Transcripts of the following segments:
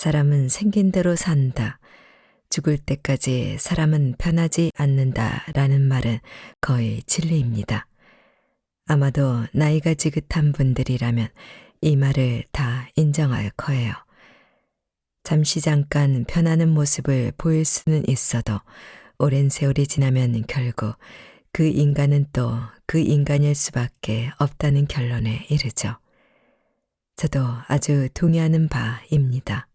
사람은 생긴 대로 산다. 죽을 때까지 사람은 변하지 않는다 라는 말은 거의 진리입니다. 아마도 나이가 지긋한 분들이라면 이 말을 다 인정할 거예요. 잠깐 변하는 모습을 보일 수는 있어도 오랜 세월이 지나면 결국 그 인간은 또 그 인간일 수밖에 없다는 결론에 이르죠. 저도 아주 동의하는 바입니다.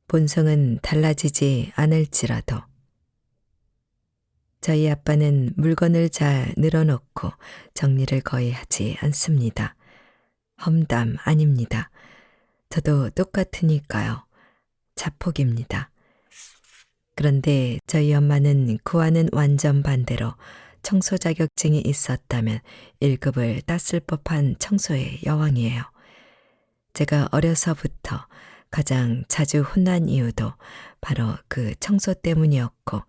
본성은 달라지지 않을지라도 저희 아빠는 물건을 잘 늘어놓고 정리를 거의 하지 않습니다. 험담 아닙니다. 저도 똑같으니까요. 자폭입니다. 그런데 저희 엄마는 그와는 완전 반대로 청소 자격증이 있었다면 1급을 땄을 법한 청소의 여왕이에요. 제가 어려서부터 가장 자주 혼난 이유도 바로 그 청소 때문이었고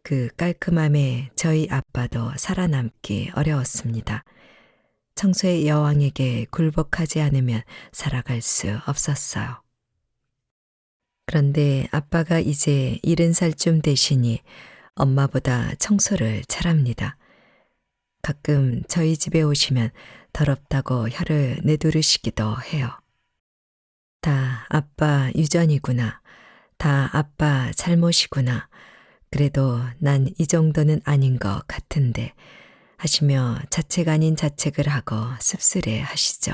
그 깔끔함에 저희 아빠도 살아남기 어려웠습니다. 청소의 여왕에게 굴복하지 않으면 살아갈 수 없었어요. 그런데 아빠가 이제 70살쯤 되시니 엄마보다 청소를 잘합니다. 가끔 저희 집에 오시면 더럽다고 혀를 내두르시기도 해요. 다 아빠 유전이구나. 다 아빠 잘못이구나. 그래도 난 이 정도는 아닌 것 같은데 하시며 자책 아닌 자책을 하고 씁쓸해 하시죠.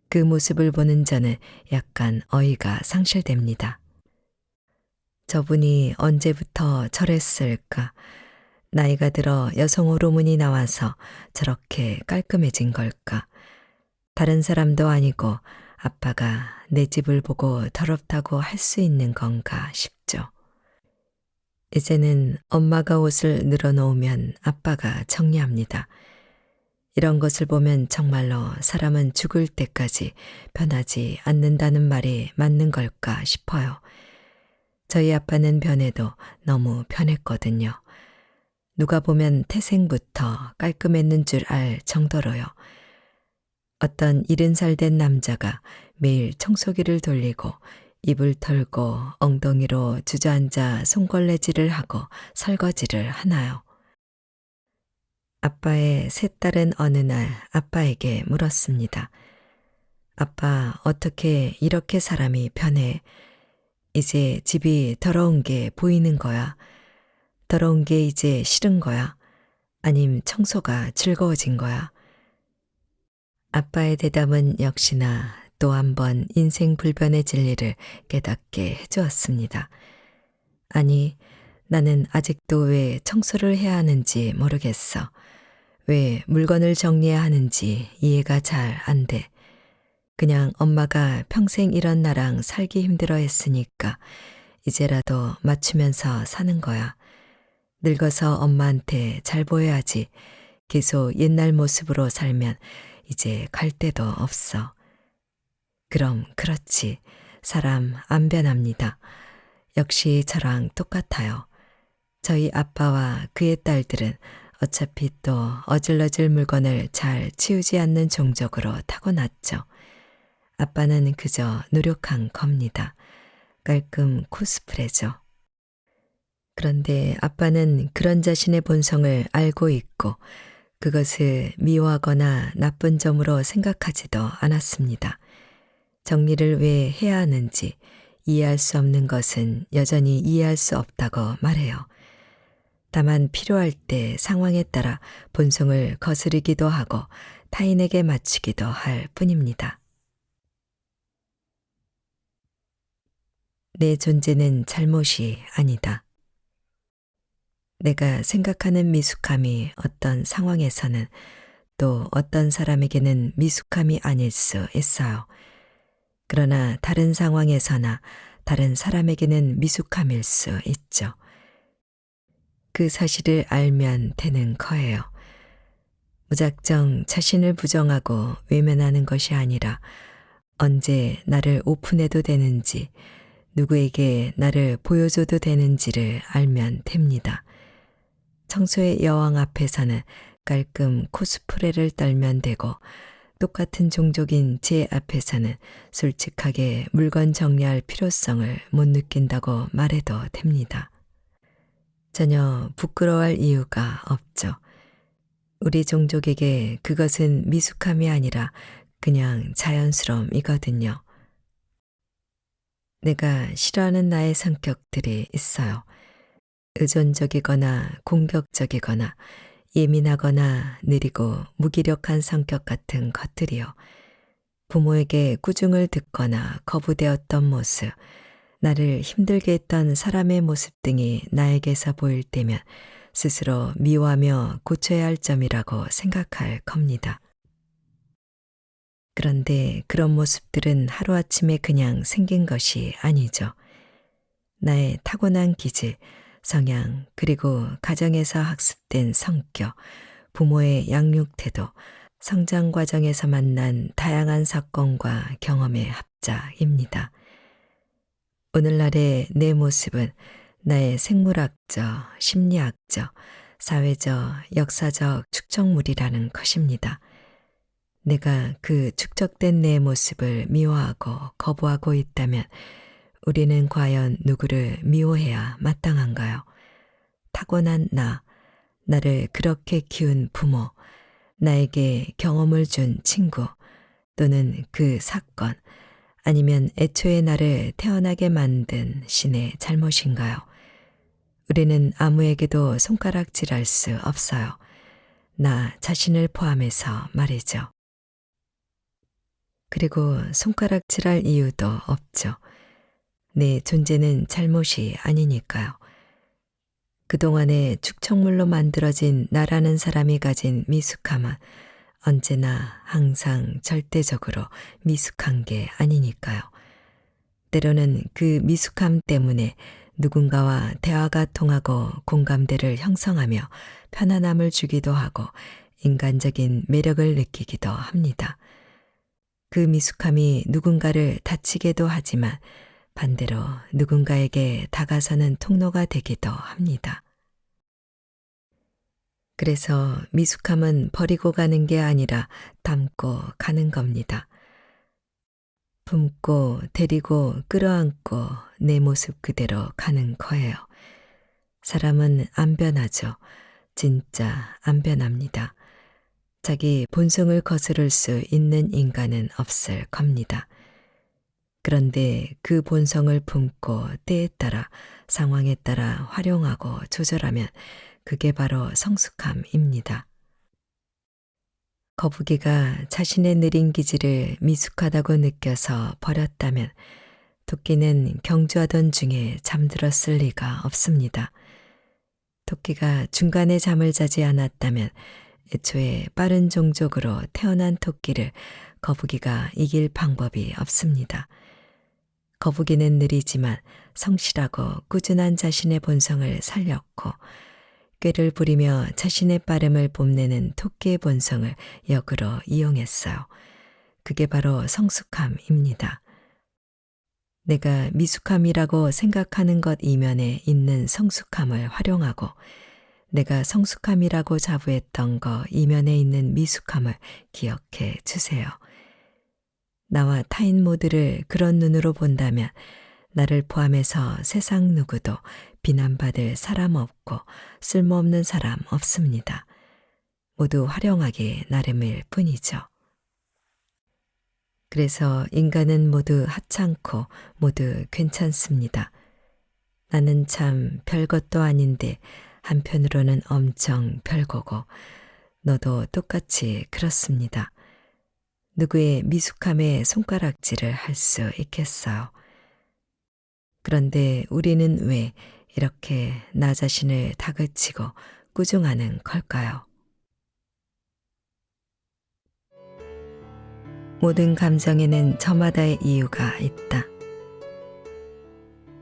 그 모습을 보는 저는 약간 어이가 상실됩니다. 저분이 언제부터 저랬을까? 나이가 들어 여성 호르몬이 나와서 저렇게 깔끔해진 걸까? 다른 사람도 아니고 아빠가 내 집을 보고 더럽다고 할 수 있는 건가 싶죠. 이제는 엄마가 옷을 늘어놓으면 아빠가 정리합니다. 이런 것을 보면 정말로 사람은 죽을 때까지 변하지 않는다는 말이 맞는 걸까 싶어요. 저희 아빠는 변해도 너무 변했거든요. 누가 보면 태생부터 깔끔했는 줄 알 정도로요. 어떤 70살 된 남자가 매일 청소기를 돌리고 입을 털고 엉덩이로 주저앉아 손걸레질을 하고 설거지를 하나요? 아빠의 셋 딸은 어느 날 아빠에게 물었습니다. 아빠, 어떻게 이렇게 사람이 변해? 이제 집이 더러운 게 보이는 거야? 더러운 게 이제 싫은 거야? 아님 청소가 즐거워진 거야? 아빠의 대답은 역시나 또 한 번 인생 불변의 진리를 깨닫게 해주었습니다. 아니, 나는 아직도 왜 청소를 해야 하는지 모르겠어. 왜 물건을 정리해야 하는지 이해가 잘 안 돼. 그냥 엄마가 평생 이런 나랑 살기 힘들어 했으니까 이제라도 맞추면서 사는 거야. 늙어서 엄마한테 잘 보여야지. 계속 옛날 모습으로 살면 이제 갈 데도 없어. 그럼 그렇지. 사람 안 변합니다. 역시 저랑 똑같아요. 저희 아빠와 그의 딸들은 어차피 또 어질러질 물건을 잘 치우지 않는 종족으로 타고났죠. 아빠는 그저 노력한 겁니다. 깔끔 코스프레죠. 그런데 아빠는 그런 자신의 본성을 알고 있고 그것을 미워하거나 나쁜 점으로 생각하지도 않았습니다. 정리를 왜 해야 하는지 이해할 수 없는 것은 여전히 이해할 수 없다고 말해요. 다만 필요할 때 상황에 따라 본성을 거스르기도 하고 타인에게 맞추기도 할 뿐입니다. 내 존재는 잘못이 아니다. 내가 생각하는 미숙함이 어떤 상황에서는 또 어떤 사람에게는 미숙함이 아닐 수 있어요. 그러나 다른 상황에서나 다른 사람에게는 미숙함일 수 있죠. 그 사실을 알면 되는 거예요. 무작정 자신을 부정하고 외면하는 것이 아니라 언제 나를 오픈해도 되는지, 누구에게 나를 보여줘도 되는지를 알면 됩니다. 청소의 여왕 앞에서는 깔끔 코스프레를 떨면 되고 똑같은 종족인 제 앞에서는 솔직하게 물건 정리할 필요성을 못 느낀다고 말해도 됩니다. 전혀 부끄러워할 이유가 없죠. 우리 종족에게 그것은 미숙함이 아니라 그냥 자연스러움이거든요. 내가 싫어하는 나의 성격들이 있어요. 의존적이거나 공격적이거나 예민하거나 느리고 무기력한 성격 같은 것들이요. 부모에게 꾸중을 듣거나 거부되었던 모습, 나를 힘들게 했던 사람의 모습 등이 나에게서 보일 때면 스스로 미워하며 고쳐야 할 점이라고 생각할 겁니다. 그런데 그런 모습들은 하루아침에 그냥 생긴 것이 아니죠. 나의 타고난 기질, 성향, 그리고 가정에서 학습된 성격, 부모의 양육 태도, 성장 과정에서 만난 다양한 사건과 경험의 합작입니다. 오늘날의 내 모습은 나의 생물학적, 심리학적, 사회적, 역사적 축적물이라는 것입니다. 내가 그 축적된 내 모습을 미워하고 거부하고 있다면 우리는 과연 누구를 미워해야 마땅한가요? 타고난 나를 그렇게 키운 부모, 나에게 경험을 준 친구, 또는 그 사건, 아니면 애초에 나를 태어나게 만든 신의 잘못인가요? 우리는 아무에게도 손가락질할 수 없어요. 나 자신을 포함해서 말이죠. 그리고 손가락질할 이유도 없죠. 내 존재는 잘못이 아니니까요. 그동안의 축적물로 만들어진 나라는 사람이 가진 미숙함은 언제나 항상 절대적으로 미숙한 게 아니니까요. 때로는 그 미숙함 때문에 누군가와 대화가 통하고 공감대를 형성하며 편안함을 주기도 하고 인간적인 매력을 느끼기도 합니다. 그 미숙함이 누군가를 다치게도 하지만 반대로 누군가에게 다가서는 통로가 되기도 합니다. 그래서 미숙함은 버리고 가는 게 아니라 담고 가는 겁니다. 품고 데리고 끌어안고 내 모습 그대로 가는 거예요. 사람은 안 변하죠. 진짜 안 변합니다. 자기 본성을 거스를 수 있는 인간은 없을 겁니다. 그런데 그 본성을 품고 때에 따라 상황에 따라 활용하고 조절하면 그게 바로 성숙함입니다. 거북이가 자신의 느린 기질을 미숙하다고 느껴서 버렸다면 토끼는 경주하던 중에 잠들었을 리가 없습니다. 토끼가 중간에 잠을 자지 않았다면 애초에 빠른 종족으로 태어난 토끼를 거북이가 이길 방법이 없습니다. 거북이는 느리지만 성실하고 꾸준한 자신의 본성을 살렸고 꾀를 부리며 자신의 빠름을 뽐내는 토끼의 본성을 역으로 이용했어요. 그게 바로 성숙함입니다. 내가 미숙함이라고 생각하는 것 이면에 있는 성숙함을 활용하고 내가 성숙함이라고 자부했던 것 이면에 있는 미숙함을 기억해 주세요. 나와 타인 모두를 그런 눈으로 본다면 나를 포함해서 세상 누구도 비난받을 사람 없고 쓸모없는 사람 없습니다. 모두 활용하기 나름일 뿐이죠. 그래서 인간은 모두 하찮고 모두 괜찮습니다. 나는 참 별것도 아닌데 한편으로는 엄청 별거고 너도 똑같이 그렇습니다. 누구의 미숙함에 손가락질을 할 수 있겠어요. 그런데 우리는 왜 이렇게 나 자신을 다그치고 꾸중하는 걸까요? 모든 감정에는 저마다의 이유가 있다.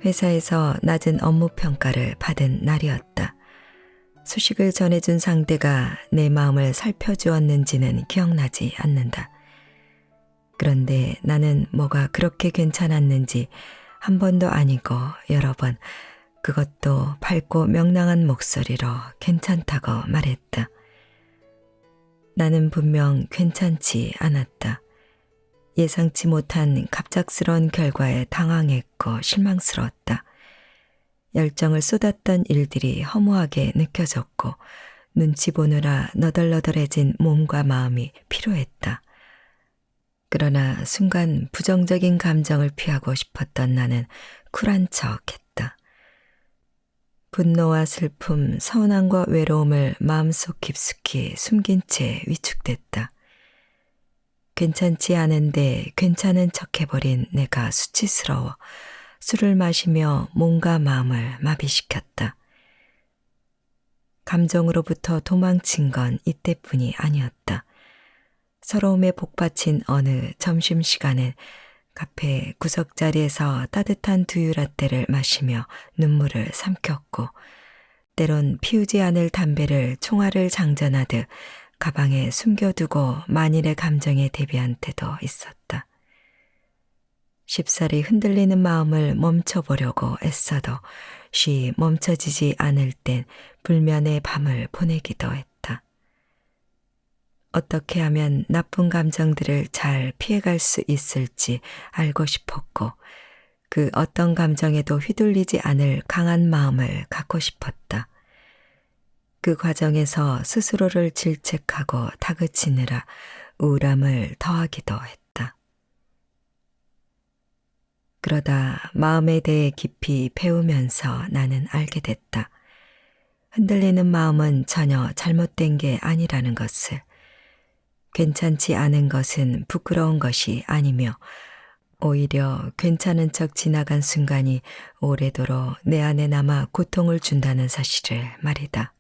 회사에서 낮은 업무 평가를 받은 날이었다. 소식을 전해준 상대가 내 마음을 살펴주었는지는 기억나지 않는다. 그런데 나는 뭐가 그렇게 괜찮았는지 한 번도 아니고 여러 번 그것도 밝고 명랑한 목소리로 괜찮다고 말했다. 나는 분명 괜찮지 않았다. 예상치 못한 갑작스러운 결과에 당황했고 실망스러웠다. 열정을 쏟았던 일들이 허무하게 느껴졌고 눈치 보느라 너덜너덜해진 몸과 마음이 피로했다. 그러나 순간 부정적인 감정을 피하고 싶었던 나는 쿨한 척했다. 분노와 슬픔, 서운함과 외로움을 마음속 깊숙이 숨긴 채 위축됐다. 괜찮지 않은데 괜찮은 척해버린 내가 수치스러워 술을 마시며 몸과 마음을 마비시켰다. 감정으로부터 도망친 건 이때뿐이 아니었다. 서러움에 복받친 어느 점심시간엔 카페 구석자리에서 따뜻한 두유라떼를 마시며 눈물을 삼켰고 때론 피우지 않을 담배를 총알을 장전하듯 가방에 숨겨두고 만일의 감정에 대비한 때도 있었다. 쉽사리 흔들리는 마음을 멈춰보려고 애써도 쉬 멈춰지지 않을 땐 불면의 밤을 보내기도 했다. 어떻게 하면 나쁜 감정들을 잘 피해갈 수 있을지 알고 싶었고 그 어떤 감정에도 휘둘리지 않을 강한 마음을 갖고 싶었다. 그 과정에서 스스로를 질책하고 다그치느라 우울함을 더하기도 했다. 그러다 마음에 대해 깊이 배우면서 나는 알게 됐다. 흔들리는 마음은 전혀 잘못된 게 아니라는 것을. 괜찮지 않은 것은 부끄러운 것이 아니며 오히려 괜찮은 척 지나간 순간이 오래도록 내 안에 남아 고통을 준다는 사실을 말이다.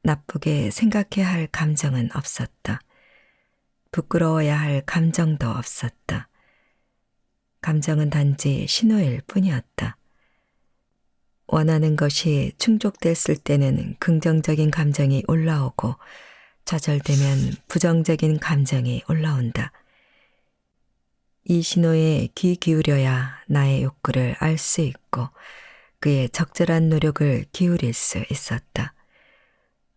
나쁘게 생각해야 할 감정은 없었다. 부끄러워야 할 감정도 없었다. 감정은 단지 신호일 뿐이었다. 원하는 것이 충족됐을 때는 긍정적인 감정이 올라오고 좌절되면 부정적인 감정이 올라온다. 이 신호에 귀 기울여야 나의 욕구를 알 수 있고 그의 적절한 노력을 기울일 수 있었다.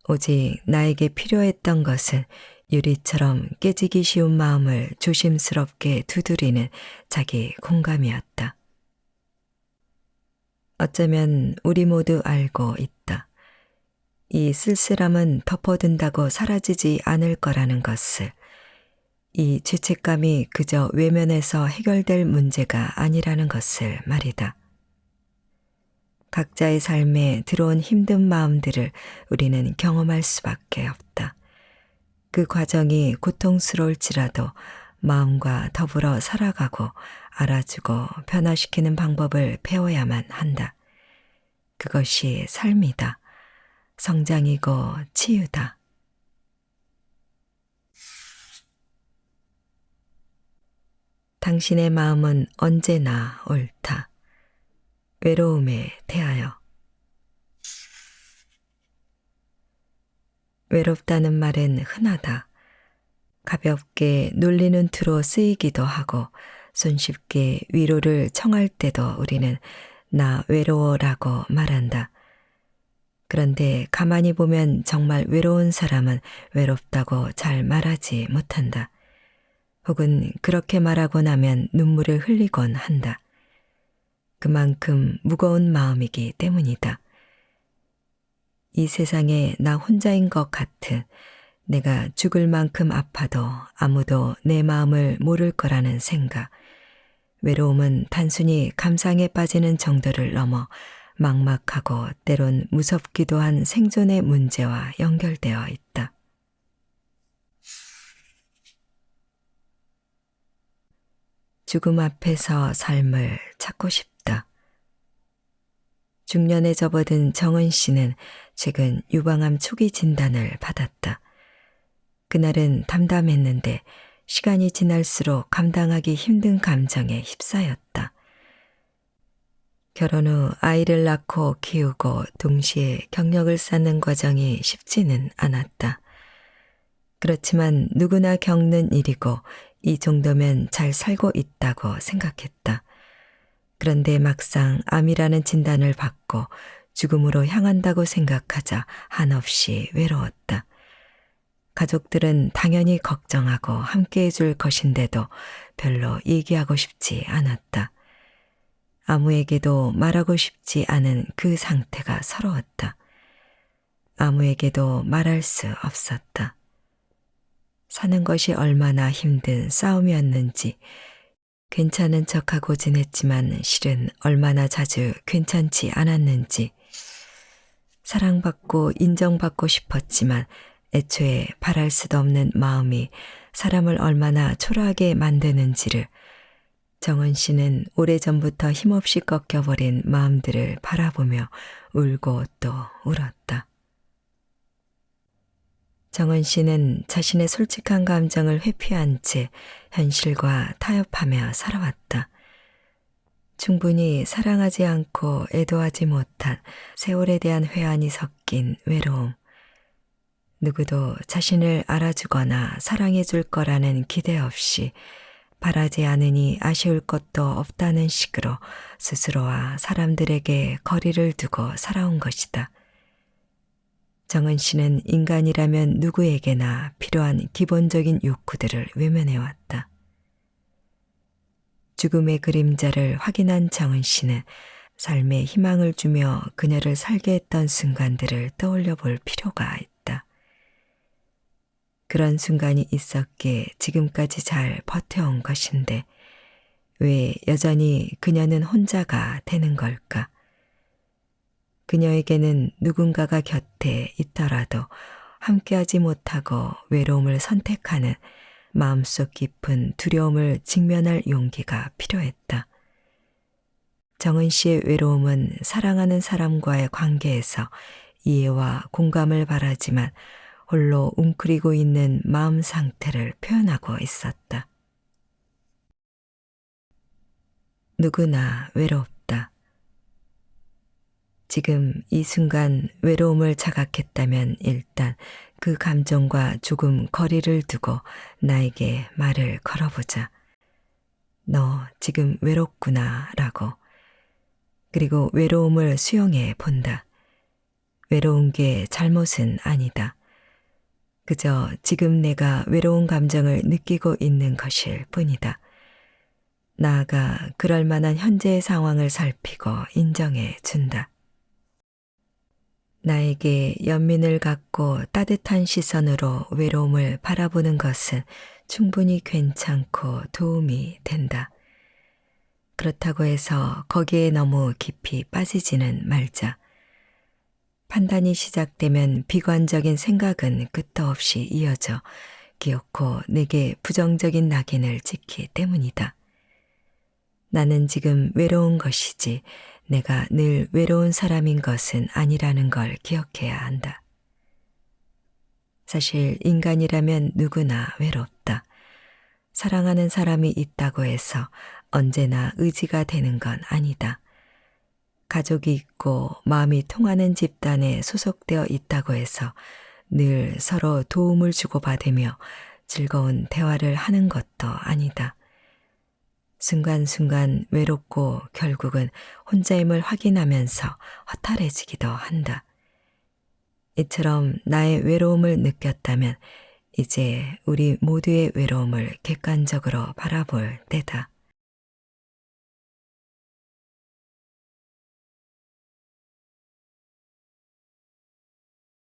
오직 나에게 필요했던 것은 유리처럼 깨지기 쉬운 마음을 조심스럽게 두드리는 자기 공감이었다. 어쩌면 우리 모두 알고 있다. 이 쓸쓸함은 덮어둔다고 사라지지 않을 거라는 것을. 이 죄책감이 그저 외면에서 해결될 문제가 아니라는 것을 말이다. 각자의 삶에 들어온 힘든 마음들을 우리는 경험할 수밖에 없다. 그 과정이 고통스러울지라도 마음과 더불어 살아가고 알아주고 변화시키는 방법을 배워야만 한다. 그것이 삶이다. 성장이고 치유다. 당신의 마음은 언제나 옳다. 외로움에 대하여. 외롭다는 말은 흔하다. 가볍게 놀리는 투로 쓰이기도 하고 손쉽게 위로를 청할 때도 우리는 나 외로워라고 말한다. 그런데 가만히 보면 정말 외로운 사람은 외롭다고 잘 말하지 못한다. 혹은 그렇게 말하고 나면 눈물을 흘리곤 한다. 그만큼 무거운 마음이기 때문이다. 이 세상에 나 혼자인 것 같은 내가 죽을 만큼 아파도 아무도 내 마음을 모를 거라는 생각. 외로움은 단순히 감상에 빠지는 정도를 넘어 막막하고 때론 무섭기도 한 생존의 문제와 연결되어 있다. 죽음 앞에서 삶을 찾고 싶다. 중년에 접어든 정은 씨는 최근 유방암 초기 진단을 받았다. 그날은 담담했는데 시간이 지날수록 감당하기 힘든 감정에 휩싸였다. 결혼 후 아이를 낳고 키우고 동시에 경력을 쌓는 과정이 쉽지는 않았다. 그렇지만 누구나 겪는 일이고 이 정도면 잘 살고 있다고 생각했다. 그런데 막상 암이라는 진단을 받고 죽음으로 향한다고 생각하자 한없이 외로웠다. 가족들은 당연히 걱정하고 함께 해줄 것인데도 별로 얘기하고 싶지 않았다. 아무에게도 말하고 싶지 않은 그 상태가 서러웠다. 아무에게도 말할 수 없었다. 사는 것이 얼마나 힘든 싸움이었는지, 괜찮은 척하고 지냈지만 실은 얼마나 자주 괜찮지 않았는지, 사랑받고 인정받고 싶었지만 애초에 바랄 수도 없는 마음이 사람을 얼마나 초라하게 만드는지를 정은 씨는 오래전부터 힘없이 꺾여버린 마음들을 바라보며 울고 또 울었다. 정은 씨는 자신의 솔직한 감정을 회피한 채 현실과 타협하며 살아왔다. 충분히 사랑하지 않고 애도하지 못한 세월에 대한 회한이 섞인 외로움. 누구도 자신을 알아주거나 사랑해 줄 거라는 기대 없이 바라지 않으니 아쉬울 것도 없다는 식으로 스스로와 사람들에게 거리를 두고 살아온 것이다. 정은 씨는 인간이라면 누구에게나 필요한 기본적인 욕구들을 외면해왔다. 죽음의 그림자를 확인한 정은 씨는 삶에 희망을 주며 그녀를 살게 했던 순간들을 떠올려 볼 필요가 있다. 그런 순간이 있었기에 지금까지 잘 버텨온 것인데 왜 여전히 그녀는 혼자가 되는 걸까? 그녀에게는 누군가가 곁에 있더라도 함께하지 못하고 외로움을 선택하는 마음속 깊은 두려움을 직면할 용기가 필요했다. 정은 씨의 외로움은 사랑하는 사람과의 관계에서 이해와 공감을 바라지만 홀로 웅크리고 있는 마음 상태를 표현하고 있었다. 누구나 외롭다. 지금 이 순간 외로움을 자각했다면 일단 그 감정과 조금 거리를 두고 나에게 말을 걸어보자. 너 지금 외롭구나 라고. 그리고 외로움을 수용해 본다. 외로운 게 잘못은 아니다. 그저 지금 내가 외로운 감정을 느끼고 있는 것일 뿐이다. 나아가 그럴 만한 현재의 상황을 살피고 인정해 준다. 나에게 연민을 갖고 따뜻한 시선으로 외로움을 바라보는 것은 충분히 괜찮고 도움이 된다. 그렇다고 해서 거기에 너무 깊이 빠지지는 말자. 판단이 시작되면 비관적인 생각은 끝도 없이 이어져 기어코 내게 부정적인 낙인을 찍기 때문이다. 나는 지금 외로운 것이지 내가 늘 외로운 사람인 것은 아니라는 걸 기억해야 한다. 사실 인간이라면 누구나 외롭다. 사랑하는 사람이 있다고 해서 언제나 의지가 되는 건 아니다. 가족이 있고 마음이 통하는 집단에 소속되어 있다고 해서 늘 서로 도움을 주고받으며 즐거운 대화를 하는 것도 아니다. 순간순간 외롭고 결국은 혼자임을 확인하면서 허탈해지기도 한다. 이처럼 나의 외로움을 느꼈다면 이제 우리 모두의 외로움을 객관적으로 바라볼 때다.